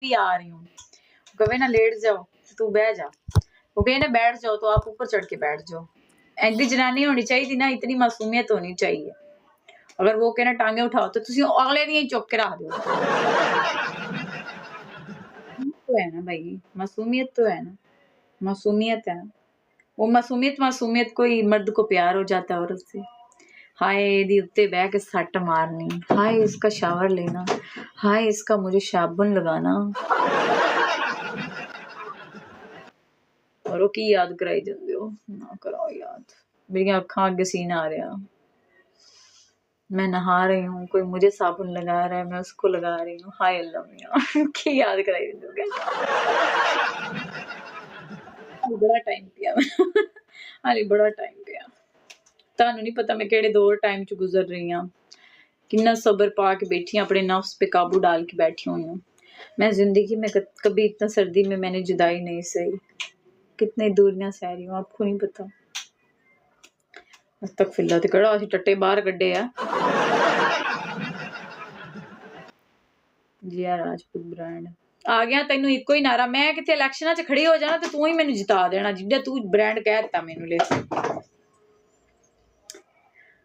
भी आ रही हूँ। कहे ना लेट जाओ, तू बह जा। वो कहे ना बैठ जाओ, तो आप ऊपर चढ़ के बैठ जाओ। ऐसी जनानी होनी चाहिए ना, इतनी मासूमियत होनी चाहिए। अगर वो कहना टांगे उठाओ तो तुसी अगले दी चुक के रख दो। तो है ना भाई, मासूमियत तो है ना, मासूमियत है ना। वो मासूमियत कोई मर्द को प्यार हो जाता है औरत से। हाय दी उत्ते बह के सट मारनी, हाय इसका शावर लेना, हाय इसका मुझे साबुन लगाना। और की याद कराई जाते हो, ना कराओ याद। मेरी अखा अगे सीन आ रहा, मैं नहा रही हूँ, कोई मुझे साबुन लगा रहा है, मैं उसको लगा रही हूँ। हाय अल्लाह मियां की याद कराई दोगे। बड़ा टाइम पिया हाली बड़ा टाइम पिया। ਤੁਹਾਨੂੰ नहीं पता मैं केड़े दौर टाइम च गुजर रही हूँ। कितना सब्र पा के बैठी हूँ, अपने नफ्स पे काबू डाल के बैठी हुई हूँ। मैं जिंदगी में कभी इतना सर्दी में मैंने जुदाई नहीं सही। कितनी दूरियां सह रही हूँ, आपको नहीं पता। तक फिल्ला ते कड़ा असीं टट्टे बाहर कड्डे आ। जिया राजपूत ब्रांड आ गया। तेनू इको ही नारा, मैं कितने इलेक्शनां च खड़ी हो जाना ते तू ही मैनू जिता देना, जिद्दां तू ब्रांड कह दिता मैनू ले।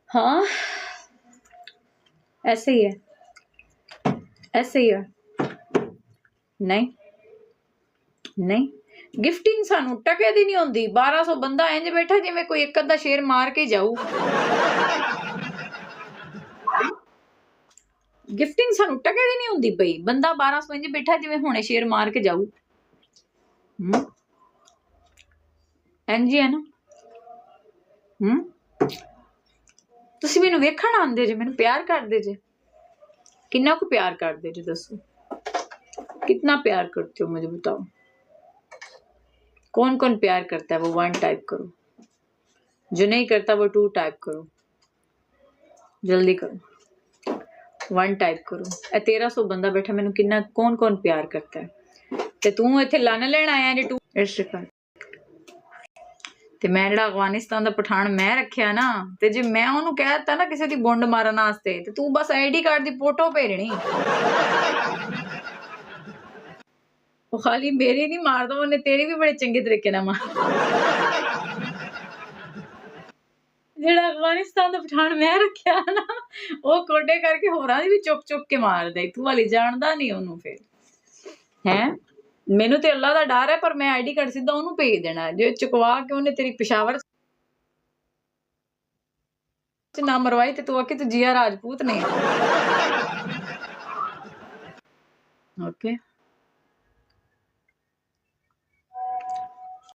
हाँ ऐसे ही है, ऐसे ही है। नहीं नहीं गिफ्टिंग सानू टके दी नहीं होंदी। 1200 बंदा इंज बैठा जिवें कोई एक अद्धा शेर मार के जाऊ। गिफ्टिंग सानू टके दी नहीं होंदी पई। बंदा 1200 इंज बैठा जिवें हुणे शेर मार के जाऊ। इंज है ना। तुसी मैनू वेखण आंदे जे, मैनू प्यार करदे जे। कितना को प्यार करदे जे दसो, कितना प्यार करते हो मुझे बताओ। कौन कौन प्यार करता है वो 1 टाइप करो, जो नहीं करता वो 2 टाइप करो, जल्दी करो। 1 टाइप करो। 1300 बंदा बैठा, मैनू कितना कौन कौन प्यार करता है। ते तू इत्थे लन लेन आया जे 2 इश्क ते मैं जेड़ा अफगानिस्तान दा पठान मैं रखिया ना, ते जे मैं ओनू कह दित्ता ना किसी दी बुंड मारन वास्ते, ते तू बस आईडी कार्ड दी फोटो भेजनी। वो खाली मेरी नहीं मारदा, उन्हें तेरी भी बड़े चंगे तरीके नाल मार। जेड़ा अफगानिस्तान दा पठान मैं रखिया ना, वो कोडे करके होरां दी भी चुक चुक के मार दे। तू हाली जानदा नहीं ओनू फिर हैं। मैनू ते अल्लाह दा डर है, पर मैं आईडी कार्ड सीधा ओनू भेज देना जे चुकवा के ओने तेरी पेशावर ना मरवाई ते तू आखी तू जिया राजपूत नहीं। ओके